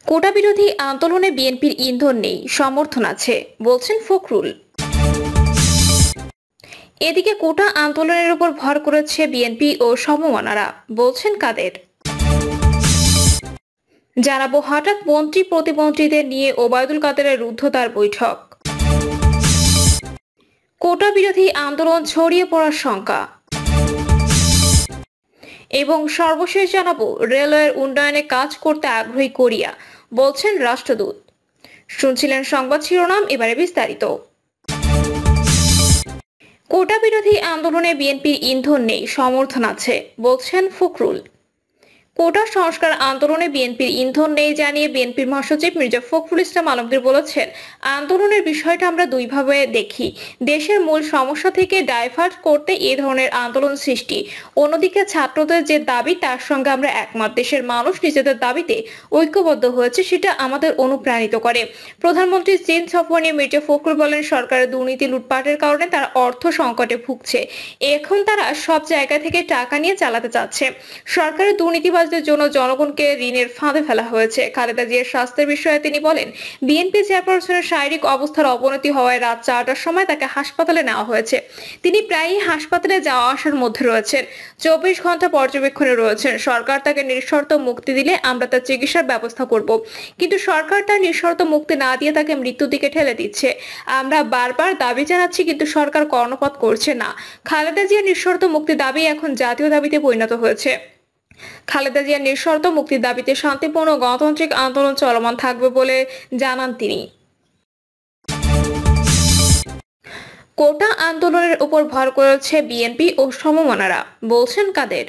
কোটা বিরোধী আন্দোলনে বিএনপির ইন্ধন নেই, সমর্থন আছে বলছেন ফখরুল। এদিকে কোটা আন্দোলনের উপর ভর করেছে বিএনপি ও সমমনারা, বলছেন কাদের। জানাবো হঠাৎ মন্ত্রী প্রতিমন্ত্রীদের নিয়ে ওবায়দুল কাদেরের রুদ্ধদ্বার বৈঠক। কোটা বিরোধী আন্দোলন ছড়িয়ে পড়ার শঙ্কা। এবং সর্বশেষ জানাবো রেলওয়ের উন্নয়নে কাজ করতে আগ্রহী কোরিয়া, বলছেন রাষ্ট্রদূত। শুনছিলেন সংবাদ শিরোনাম, এবারে বিস্তারিত। কোটা বিরোধী আন্দোলনে বিএনপির ইন্ধন নেই, সমর্থন আছে বলছেন ফখরুল। কোটা সংস্কার আন্দোলনে বিএনপির ইন্ধন নেই জানিয়ে বিএনপির মহাসচিব মির্জা ফখরুল ইসলাম আলমগীর বলেছেন, আন্দোলনের বিষয়টা আমরা দুইভাবে দেখি। দেশের মূল সমস্যা থেকে ডাইভার্ট করতে এই ধরনের আন্দোলন সৃষ্টি, অন্যদিকে ছাত্রদের যে দাবি তার সঙ্গে আমরা একমত। দেশের মানুষ নিজেদের দাবিতে ঐক্যবদ্ধ হয়েছে, সেটা আমাদের অনুপ্রাণিত করে। প্রধানমন্ত্রী চীন সফর নিয়ে মির্জা ফখরুল বলেন, সরকারের দুর্নীতি লুটপাটের কারণে তারা অর্থ সংকটে ভুগছে। এখন তারা সব জায়গা থেকে টাকা নিয়ে চালাতে চাচ্ছে। সরকারের দুর্নীতিবাজদের জন্য জনগণকে ঋণের ফাঁদে ফেলা হয়েছে। খালেদা জিয়ার স্বাস্থ্যের বিষয়ে তিনি বলেন, বিএনপি চেয়ারপারসনের শারীরিক অবস্থার অবনতি হওয়ায় রাত 4টার সময় তাকে হাসপাতালে নেওয়া হয়েছে। তিনি প্রায়ই হাসপাতালে যাওয়া আসার মধ্যে রয়েছেন, 24 ঘন্টা পর্যবেক্ষণে রয়েছেন। সরকার তাকে নিঃশর্ত মুক্তি দিলে আমরা তার চিকিৎসার ব্যবস্থা করব, কিন্তু সরকার তার নিঃশর্ত মুক্তি না দিয়ে তাকে মৃত্যুর দিকে ঠেলে দিচ্ছে। আমরা বারবার দাবি জানাচ্ছি, কিন্তু সরকার কর্ণপাত করছে না। খালেদা জিয়ার নিঃশর্ত মুক্তি দাবি এখন জাতীয় দাবিতে পরিণত হয়েছে। খালেদা জিয়ার নিঃশর্ত মুক্তির দাবিতে শান্তিপূর্ণ গণতান্ত্রিক আন্দোলন চলমান থাকবে বলে জানান তিনি। কোটা আন্দোলনের উপর ভর করেছে বিএনপি ও সমমনারা, বলছেন কাদের।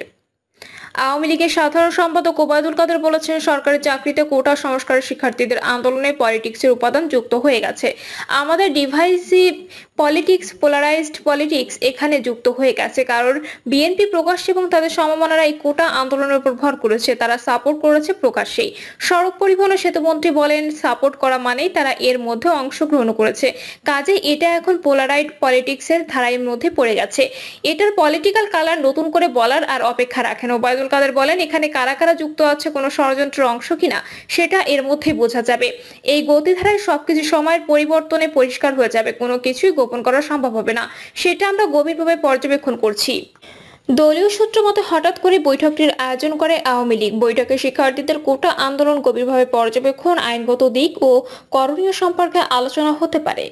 আওয়ামী লীগের সাধারণ সম্পাদক ওবায়দুল কাদের বলেছেন, সরকারি চাকরিতে কোটা সংস্কারের শিক্ষার্থীদের আন্দোলনে পলিটিক্সের উপাদান যুক্ত হয়ে গেছে। আমাদের ডিভাইসিভ পলিটিক্স, পোলারাইজড পলিটিক্স এখানে যুক্ত হয়ে গেছে। কারণ বিএনপি প্রকাশ্যে এবং তাদের সমমনারা এই কোটা আন্দোলনের উপর ভর করেছে, তারা সাপোর্ট করেছে প্রকাশ্যেই। সড়ক পরিবহন ও সেতুমন্ত্রী বলেন, সাপোর্ট করা মানেই তারা এর মধ্যে অংশগ্রহণ করেছে। কাজে এটা এখন পোলারাইড পলিটিক্সের ধারার মধ্যে পড়ে গেছে। এটার পলিটিক্যাল কালার নতুন করে বলার আর অপেক্ষা রাখেন। ওবায়দুল কাদের বলেন, এখানে কারা কারা যুক্ত আছে, কোনো ষড়যন্ত্রের অংশ কিনা সেটা এর মধ্যেই বোঝা যাবে। এই গতিধারায় সবকিছু সময়ের পরিবর্তনে পরিষ্কার হয়ে যাবে, কোনো কিছুই গোপন করা সম্ভব হবে না, সেটা আমরা গভীরভাবে পর্যবেক্ষণ করছি। দলীয় সূত্র মতে হঠাৎ করে বৈঠকটির আয়োজন করে আওয়ামী লীগ। বৈঠকে শিক্ষার্থীদের কোটা আন্দোলন গভীরভাবে পর্যবেক্ষণ, আইনগত দিক ও করণীয় সম্পর্কে আলোচনা হতে পারে।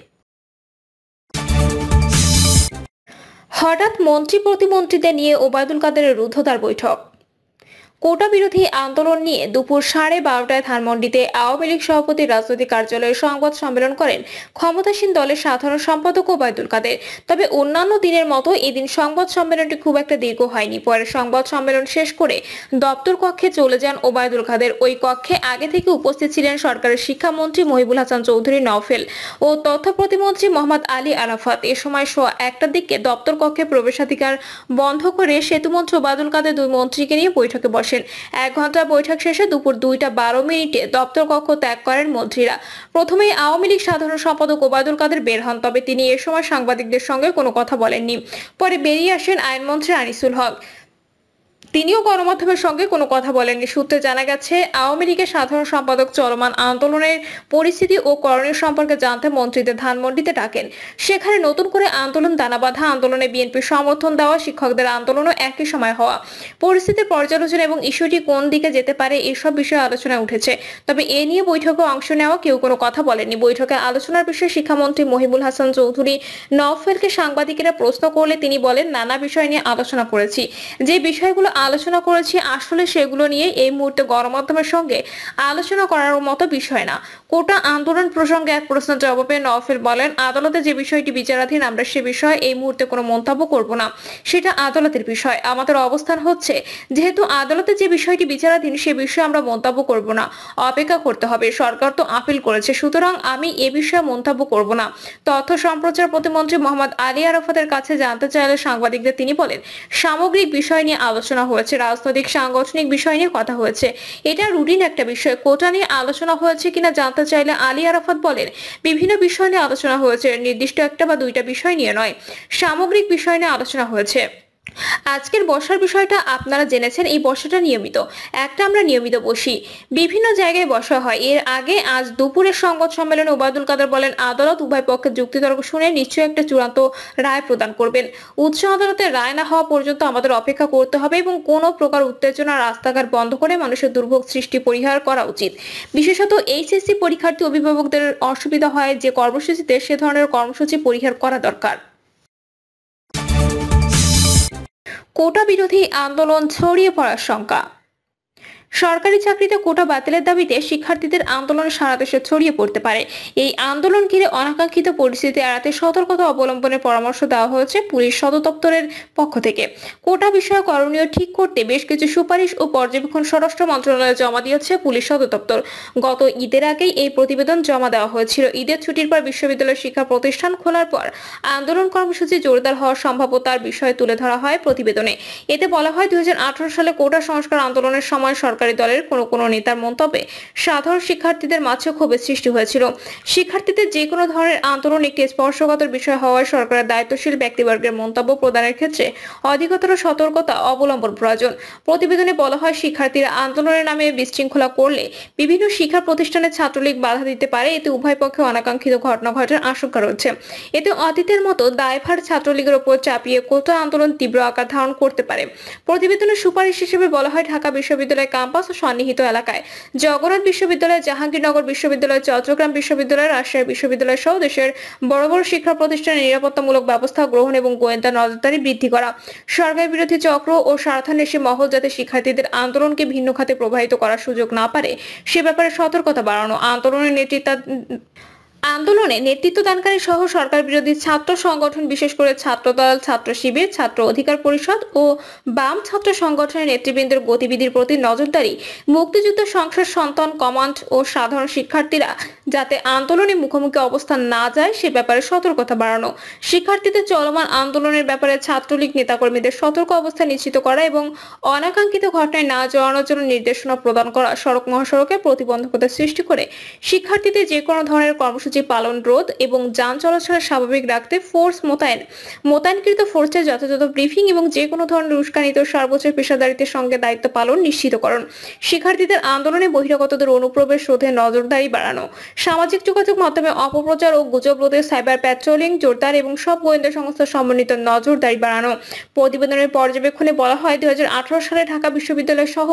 হঠাৎ মন্ত্রী প্রতিমন্ত্রীদের নিয়ে ওবায়দুল কাদেরের রুদ্ধদ্বার বৈঠক। কোটা বিরোধী আন্দোলন নিয়ে দুপুর 12:30টায় ধানমন্ডিতে আওয়ামী লীগ সভাপতির রাজনৈতিক কার্যালয়ে সংবাদ সম্মেলন করেন ক্ষমতাসীন দলের সাধারণ সম্পাদক ওবায়দুল কাদের। তবে অন্যান্য দিনের মতো এদিন সংবাদ সম্মেলনটি খুব একটা দীর্ঘ হয়নি। পরে সংবাদ সম্মেলন শেষ করে দপ্তর কক্ষে চলে যান ওবায়দুল কাদের। ওই কক্ষে আগে থেকে উপস্থিত ছিলেন সরকারের শিক্ষামন্ত্রী মহিবুল হাসান চৌধুরী নওফেল ও তথ্য প্রতিমন্ত্রী মোহাম্মদ আলী আরাফাত। এ সময় 1টার দিকে দপ্তর কক্ষে প্রবেশাধিকার বন্ধ করে সেতুমন্ত্রী ওবায়দুল কাদের দুই মন্ত্রীকে নিয়ে বৈঠকে বসেন। 1 ঘন্টা বৈঠক শেষে দুপুর 2:12 দপ্তর কক্ষ ত্যাগ করেন মন্ত্রীরা। প্রথমেই আওয়ামী লীগ সাধারণ সম্পাদক ওবায়দুল কাদের বের হন, তবে তিনি এ সময় সাংবাদিকদের সঙ্গে কোনো কথা বলেননি। পরে বেরিয়ে আসেন আইনমন্ত্রী আনিসুল হক, তিনিও গণমাধ্যমের সঙ্গে কোনো কথা বলেননি। সূত্রে জানা গেছে, আওয়ামী লীগের সাধারণ সম্পাদক চলমান আন্দোলনের পরিস্থিতি ও করণীয় সম্পর্কে জানতে মন্ত্রীদের ধানমন্ডিতে ডাকেন। সেখানে নতুন করে আন্দোলন দানাবাঁধা, আন্দোলনে বিএনপির সমর্থন দেওয়া, শিক্ষকদের আন্দোলনও একই সময় হওয়া, পরিস্থিতির পর্যালোচনা এবং ইস্যুটি কোন দিকে যেতে পারে এসব বিষয়ে আলোচনায় উঠেছে। তবে এ নিয়ে বৈঠকে অংশ নেওয়া কেউ কোনো কথা বলেননি। বৈঠকে আলোচনার বিষয়ে শিক্ষামন্ত্রী মহিবুল হাসান চৌধুরী নওফেলকে সাংবাদিকেরা প্রশ্ন করলে তিনি বলেন, নানা বিষয় নিয়ে আলোচনা করেছি। যে বিষয়গুলো আলোচনা করেছি আসলে সেগুলো নিয়ে এই মুহূর্তে গণমাধ্যমের সঙ্গে আলোচনা করার মতো বিষয় না। কোটা আন্দোলন প্রসঙ্গে এক প্রশ্নের জবাবে নওফেল বলেন, আদালতে যে বিষয়টি বিচারাধীন, আমরা সে বিষয়ে এই মুহূর্তে কোনো মন্তব্য করব না, সেটা আদালতের বিষয়। আমাদের অবস্থান হচ্ছে, যেহেতু আদালতে যে বিষয়টি বিচারাধীন সে বিষয়ে আমরা মন্তব্য করব না, অপেক্ষা করতে হবে। সরকার তো আপিল করেছে, সুতরাং আমি এ বিষয়ে মন্তব্য করব না। তথ্য সম্প্রচার প্রতিমন্ত্রী মোহাম্মদ আলী আরাফাতের কাছে জানতে চাইলে সাংবাদিকদের তিনি বলেন, সামগ্রিক বিষয় নিয়ে আলোচনা হয়েছে, রাজনৈতিক সাংগঠনিক বিষয় নিয়ে কথা হয়েছে, এটা রুটিন একটা বিষয়। কোটা নিয়ে আলোচনা হয়েছে কিনা জানতে চাইলে আলী আরাফাত বলেন, বিভিন্ন বিষয় নিয়ে আলোচনা হয়েছে, নির্দিষ্ট একটা বা দুইটা বিষয় নিয়ে নয়, সামগ্রিক বিষয় নিয়ে আলোচনা হয়েছে। আজকের বসার বিষয়টা আপনারা জেনেছেন, এই বসাটা নিয়মিত। একটা আমরা নিয়মিত বসি। বিভিন্ন জায়গায় বসা হয়। এর আগে আজ দুপুরের সংবাদ সম্মেলনে ওবায়দুল কাদের বলেন, আদালত উভয় পক্ষের যুক্তিতর্ক শুনে নিশ্চয়ই একটা চূড়ান্ত রায় প্রদান করবেন। উচ্চ আদালতের রায় না হওয়া পর্যন্ত আমাদের অপেক্ষা করতে হবে এবং কোনো প্রকার উত্তেজনা, রাস্তাঘাট বন্ধ করে মানুষের দুর্ভোগ সৃষ্টি পরিহার করা উচিত। বিশেষত এইচএসসি পরীক্ষার্থী অভিভাবকদের অসুবিধা হয় যে কর্মসূচিতে, সে ধরনের কর্মসূচি পরিহার করা দরকার। কোটা বিরোধী আন্দোলন ছড়িয়ে পড়ার শঙ্কা। সরকারি চাকরিতে কোটা বাতিলের দাবিতে শিক্ষার্থীদের আন্দোলন সারা দেশে ছড়িয়ে পড়তে পারে। এই আন্দোলন ঘিরে অনাকাঙ্ক্ষিত পরিস্থিতি এড়াতে সতর্কতা অবলম্বনের পরামর্শ দেওয়া হয়েছে পুলিশ সদর দপ্তরের পক্ষ থেকে। কোটা বিষয়ে করণীয় ঠিক করতে বেশ কিছু সুপারিশ ও পর্যবেক্ষণ স্বরাষ্ট্র মন্ত্রণালয়ে জমা দিয়েছে পুলিশ সদর দপ্তর। গত ঈদের আগেই এই প্রতিবেদন জমা দেওয়া হয়েছিল। ঈদের ছুটির পর বিশ্ববিদ্যালয় শিক্ষা প্রতিষ্ঠান খোলার পর আন্দোলন কর্মসূচি জোরদার হওয়ার সম্ভাব্যতার বিষয়ে তুলে ধরা হয় প্রতিবেদনে। এতে বলা হয়, 2018 সালে কোটা সংস্কার আন্দোলনের সময় সরকারি দলের কোনো নেতার মন্তব্যে সাধারণ শিক্ষার্থীদের মাঝে ক্ষোভের সৃষ্টি হয়েছিল। শিক্ষার্থীদের যে কোনো ধরনের আন্দোলন একটি স্পর্শকাতর বিষয় হওয়ায় সরকারের দায়িত্বশীল ব্যক্তিবর্গের মন্তব্য প্রদানের ক্ষেত্রে অধিকতর সতর্কতা অবলম্বন প্রয়োজন। প্রতিবেদনে বলা হয়, শিক্ষার্থীরা আন্দোলনের নামে বিশৃঙ্খলা করলে বিভিন্ন শিক্ষা প্রতিষ্ঠানে ছাত্রলীগ বাধা দিতে পারে। এতে উভয় পক্ষে অনাকাঙ্ক্ষিত ঘটনা ঘটার আশঙ্কা রয়েছে। এতে অতীতের মতো দায়ভার ছাত্রলীগের উপর চাপিয়ে কোটা আন্দোলন তীব্র আকার ধারণ করতে পারে। প্রতিবেদনের সুপারিশ হিসেবে বলা হয়, ঢাকা বিশ্ববিদ্যালয় ক্যাম্পাস ও সন্নিহিত এলাকায় জগন্নাথ বিশ্ববিদ্যালয়, জাহাঙ্গীরনগর বিশ্ববিদ্যালয়, চট্টগ্রাম বিশ্ববিদ্যালয়, রাজশাহী বিশ্ববিদ্যালয় সহ দেশের বড় বড় শিক্ষা প্রতিষ্ঠানে নিরাপত্তামূলক ব্যবস্থা গ্রহণ এবং গোয়েন্দা নজরদারি বৃদ্ধি করা। সরকার বিরোধী চক্র ও স্বার্থান্বেষী মহল যাতে শিক্ষার্থীদের আন্দোলনকে ভিন্ন খাতে প্রবাহিত করার সুযোগ না পারে, সে ব্যাপারে সতর্কতা বাড়ানো। আন্দোলনে নেতৃত্ব দানকারী সহ সরকার বিরোধী ছাত্র সংগঠন, বিশেষ করে ছাত্রদল, ছাত্র শিবির, ছাত্র অধিকার পরিষদ ও বাম ছাত্র সংগঠনের নেতৃবৃন্দের গতিবিধির প্রতি নজরদারি, মুক্তিযুদ্ধ সংসদ সন্তান কমান্ড ও সাধারণ শিক্ষার্থীরা যাতে আন্দোলনে মুখোমুখি অবস্থান না যায়, সে ব্যাপারে সতর্কতা বাড়ানো। শিক্ষার্থীদের চলমান আন্দোলনের ব্যাপারে ছাত্রলীগ নেতাকর্মীদের সতর্ক অবস্থা নিশ্চিত করা এবং অনাকাঙ্ক্ষিত ঘটনায় না জড়ানোর জন্য নির্দেশনা প্রদান করা। সড়ক মহাসড়কে প্রতিবন্ধকতা সৃষ্টি করে শিক্ষার্থীদের যে কোনো ধরনের কর্মসূচি পালন রোধ এবং যান চলাচল স্বাভাবিক রাখতে ফোর্স মোতায়েনকৃত ফোর্সের যথাযথ ব্রিফিং এবং যে কোনো ধরনের উস্কানিত সর্বোচ্চ পেশাদারিত্বের সঙ্গে দায়িত্ব পালন নিশ্চিতকরণ। শিক্ষার্থীদের আন্দোলনে বহিরাগতদের অনুপ্রবেশ রোধে নজরদারি বাড়ানো। সামাজিক যোগাযোগ মাধ্যমে অপপ্রচার ও গুজব রোধে সাইবার প্যাট্রোলিং জোরদার এবং সব গোয়েন্দা সংস্থার সমন্বিত নজরদারি বাড়ানো। প্রতিবেদনের পর্যবেক্ষণে বলা হয়, 2018 সালে ঢাকা বিশ্ববিদ্যালয় সহ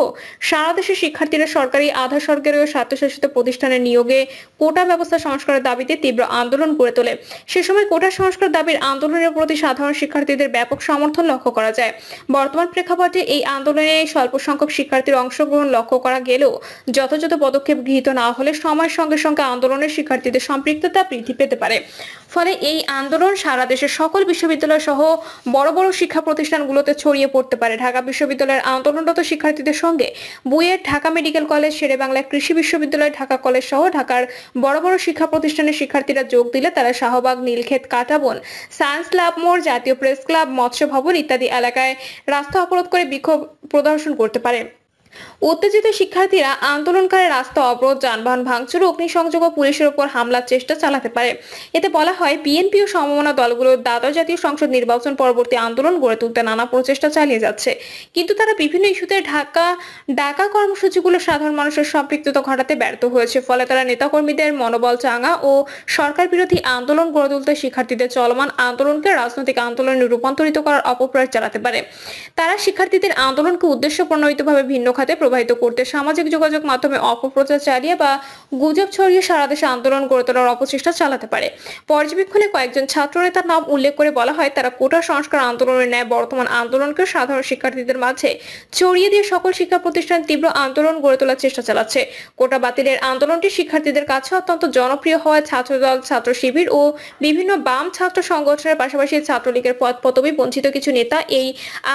সারা দেশের শিক্ষার্থীরা সরকারি, আধা সরকারি ও স্বায়ত্তশাসিত প্রতিষ্ঠানে নিয়োগে কোটা ব্যবস্থা সংস্কারের দাবিতে তীব্র আন্দোলন গড়ে তোলে। সে সময় কোটা সংস্কার দাবির আন্দোলনের প্রতি সাধারণ শিক্ষার্থীদের ব্যাপক সমর্থন লক্ষ্য করা যায়। বর্তমান প্রেক্ষাপটে এই আন্দোলনে স্বল্প সংখ্যক শিক্ষার্থীর অংশগ্রহণ লক্ষ্য করা গেলেও যথাযথ পদক্ষেপ গৃহীত না হলে সময়ের সঙ্গে সঙ্গে আন্দোলনের শিক্ষার্থীদের সম্পৃক্ততা বৃদ্ধি পেতে পারে। ফলে এই আন্দোলন সারা দেশের সকল বিশ্ববিদ্যালয় সহ বড় বড় শিক্ষা প্রতিষ্ঠানগুলোতে ছড়িয়ে পড়তে পারে। ঢাকা বিশ্ববিদ্যালয়ের আন্দোলনরত শিক্ষার্থীদের সঙ্গে বুয়েট, ঢাকা মেডিকেল কলেজ, শেরেবাংলা কৃষি বিশ্ববিদ্যালয়, ঢাকা কলেজ সহ ঢাকার বড় বড় শিক্ষা প্রতিষ্ঠানের শিক্ষার্থীরা যোগ দিলে তারা শাহবাগ, নীলক্ষেত, কাঁটাবন, সায়েন্স ল্যাব মোড়, জাতীয় প্রেস ক্লাব, মৎস্য ভবন ইত্যাদি এলাকায় রাস্তা অবরোধ করে বিক্ষোভ প্রদর্শন করতে পারে। উত্তেজিত শিক্ষার্থীরা আন্দোলনকারী রাস্তা অবরোধ, যানবাহন ভাঙচুর, অগ্নিসংযোগ ও পুলিশের উপর হামলার চেষ্টা চালাতে পারে। এতে বলা হয়, বিএনপি ও সমমনা দলগুলো দ্বাদশ জাতীয় সংসদ নির্বাচন পরবর্তী আন্দোলন গড়ে তুলতে নানা প্রচেষ্টা চালিয়ে যাচ্ছে, কিন্তু তারা বিভিন্ন ইস্যুতে ডাকা কর্মসূচিগুলো সাধারণ মানুষের সম্পৃক্ততা ঘটাতে ব্যর্থ হয়েছে। ফলে তারা নেতাকর্মীদের মনোবল চাঙ্গা ও সরকার বিরোধী আন্দোলন গড়ে তুলতে শিক্ষার্থীদের চলমান আন্দোলনকে রাজনৈতিক আন্দোলনে রূপান্তরিত করার অপপ্রয়াস চালাতে পারে। তারা শিক্ষার্থীদের আন্দোলনকে উদ্দেশ্য প্রণোদিতভাবে ভিন্ন খাতে প্রবাহিত করতে সামাজিক যোগাযোগ মাধ্যমে অপপ্রচার চালিয়ে বা গুজব ছড়িয়ে সারা দেশে আন্দোলন গড়ে তোলার অপচেষ্টা চালাতে পারে। পর্যবেক্ষণে কয়েকজন ছাত্র নেতার নাম উল্লেখ করে বলা হয়, তারা কোটা সংস্কার আন্দোলনের ন্যায় বর্তমান আন্দোলনকে সাধারণ শিক্ষার্থীদের মাঝে ছড়িয়ে দিয়ে সকল শিক্ষা প্রতিষ্ঠান তীব্র আন্দোলন গড়ে তোলার চেষ্টা চালাচ্ছে। কোটা বাতিলের আন্দোলনটি শিক্ষার্থীদের কাছে অত্যন্ত জনপ্রিয় হওয়ায় ছাত্রদল, ছাত্র শিবির ও বিভিন্ন বাম ছাত্র সংগঠনের পাশাপাশি ছাত্রলীগের পদ পদবি বঞ্চিত কিছু নেতা এই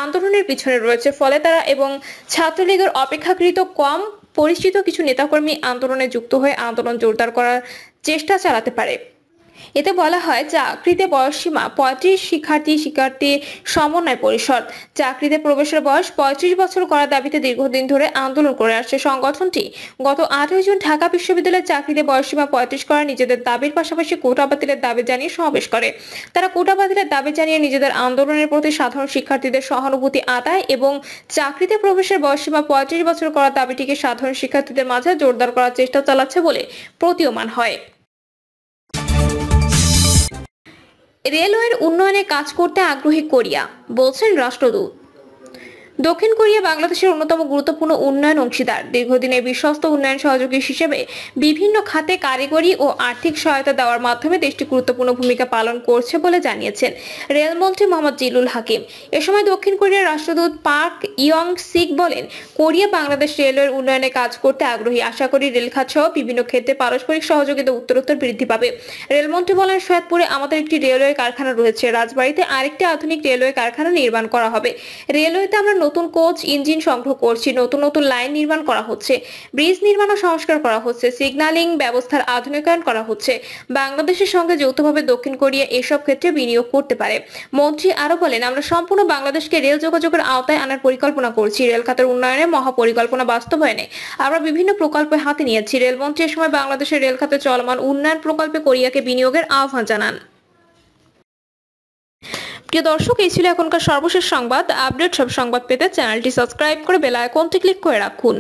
আন্দোলনের পিছনে রয়েছে। ফলে তারা এবং ছাত্রলীগের অপেক্ষাকৃত কম পরিচিত কিছু নেতাকর্মী আন্দোলনে যুক্ত হয়ে আন্দোলন জোরদার করার চেষ্টা চালাতে পারে। এতে বলা হয় চাকরিতে বয়সসীমা 35, শিক্ষার্থী সমন্বয় পরিষদ। চাকরিতে প্রবেশের বয়স 35 বছর করার দাবিতে দীর্ঘদিন ধরে আন্দোলন করে আসছে সংগঠনটি। গত 18 জুন ঢাকা বিশ্ববিদ্যালয়ের চাকরিতে বয়সসীমা 35 করা নিজেদের দাবির পাশাপাশি কোটা বাতিলের দাবি জানিয়ে সমাবেশ করে। তারা কোটা বাতিলের দাবি জানিয়ে নিজেদের আন্দোলনের প্রতি সাধারণ শিক্ষার্থীদের সহানুভূতি আদায় এবং চাকরিতে প্রবেশের বয়সসীমা 35 বছর করার দাবিটিকে সাধারণ শিক্ষার্থীদের মাঝে জোরদার করার চেষ্টা চালাচ্ছে বলে প্রতীয়মান হয়। রেলওয়ের উন্নয়নে কাজ করতে আগ্রহী কোরিয়া, বলছেন রাষ্ট্রদূত। দক্ষিণ কোরিয়া বাংলাদেশের অন্যতম গুরুত্বপূর্ণ উন্নয়ন অংশীদার। দীর্ঘদিনের বিশ্বস্ত উন্নয়ন সহযোগী হিসেবে বিভিন্ন খাতে কারিগরি ও আর্থিক সহায়তা দেওয়ার মাধ্যমে দেশটি গুরুত্বপূর্ণ ভূমিকা পালন করছে বলে জানিয়েছেন রেলমন্ত্রী মোহাম্মদ জিলুল হাকিম। এ সময় দক্ষিণ কোরিয়ার রাষ্ট্রদূত পার্ক ইয়ং সিক বলেন, কোরিয়া বাংলাদেশ রেলওয়ের উন্নয়নে কাজ করতে আগ্রহী। আশা করি রেলখাত সহ বিভিন্ন ক্ষেত্রে পারস্পরিক সহযোগিতা উত্তরোত্তর বৃদ্ধি পাবে। রেলমন্ত্রী বলেন, সৈয়দপুরে আমাদের একটি রেলওয়ে কারখানা রয়েছে, রাজবাড়ীতে আরেকটি আধুনিক রেলওয়ে কারখানা নির্মাণ করা হবে। রেলওয়েতে আমরা নতুন কোচ ইঞ্জিন সংগ্রহ করছি, নতুন নতুন লাইন নির্মাণ করা হচ্ছে, ব্রিজ নির্মাণ ও সংস্কার করা হচ্ছে, সিগন্যালিং ব্যবস্থার আধুনিকায়ন করা হচ্ছে। বাংলাদেশের সঙ্গে যৌথভাবে দক্ষিণ কোরিয়া এসব ক্ষেত্রে বিনিয়োগ করতে পারে। মন্ত্রী আরো বলেন, আমরা সম্পূর্ণ বাংলাদেশকে রেল যোগাযোগের আওতায় আনার পরিকল্পনা করছি। রেল খাতের উন্নয়নে মহাপরিকল্পনা বাস্তবায়নে আমরা বিভিন্ন প্রকল্প হাতে নিয়েছি। রেলমন্ত্রী এ সময় বাংলাদেশের রেল খাতে চলমান উন্নয়ন প্রকল্পে কোরিয়াকে বিনিয়োগের আহ্বান জানান। প্রিয় দর্শক, এই ছিল এখনকার সর্বশেষ সংবাদ। আপডেট সব সংবাদ পেতে চ্যানেলটি সাবস্ক্রাইব করে বেল আইকনটি ক্লিক করে রাখুন।